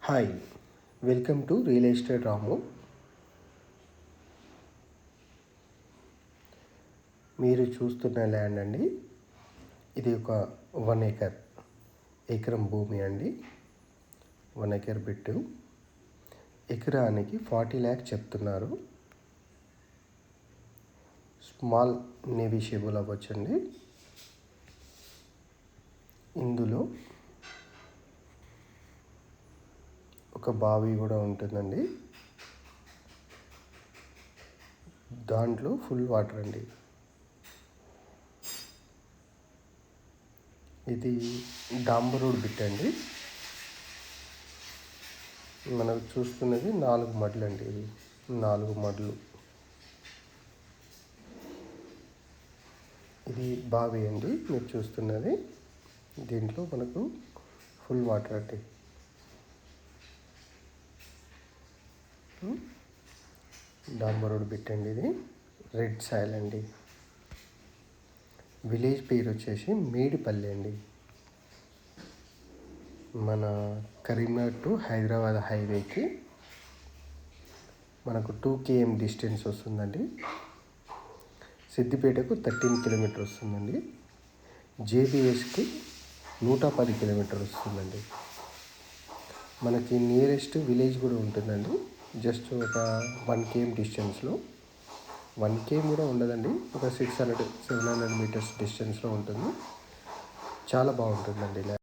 Hi, welcome to real estate Ramu. మీరు చూస్తున్న land అండి. ఇది ఒక 1 ఎకరం భూమి అండి. 1 బిట్టు. ఎకరానికి 40 lakhs చెప్తున్నారు. స్మాల్ నెగోషియబుల్ అవ్వచ్చండి. ఇందులో ఒక బావి కూడా ఉంటుందండి. దాంట్లో ఫుల్ వాటర్ అండి. ఇది డాంబర్ రోడ్ బిట్ అండి. మనకు చూస్తున్నది 4 మడులు అండి. ఇది 4 మడులు. ఇది బావి అండి మీరు చూస్తున్నది. దీంట్లో మనకు ఫుల్ వాటర్ అండి. డాంబర్ రోడ్ బిట్ అండి. ఇది రెడ్ సాయిల్ అండి. విలేజ్ పేరు వచ్చేసి మేడిపల్లి అండి. మన కరీంనగర్ టు హైదరాబాద్ హైవేకి మనకు 2 km డిస్టెన్స్ వస్తుందండి. సిద్దిపేటకు 13 కిలోమీటర్ వస్తుందండి. జేబీఎస్కి 110 కిలోమీటర్ వస్తుందండి. మనకి నియరెస్ట్ విలేజ్ కూడా ఉంటుందండి. జస్ట్ ఒక 1 km డిస్టెన్స్లో. 1 km కూడా ఉండదండి. ఒక 600-700 మీటర్స్ డిస్టెన్స్లో ఉంటుంది. చాలా బాగుంటుందండి.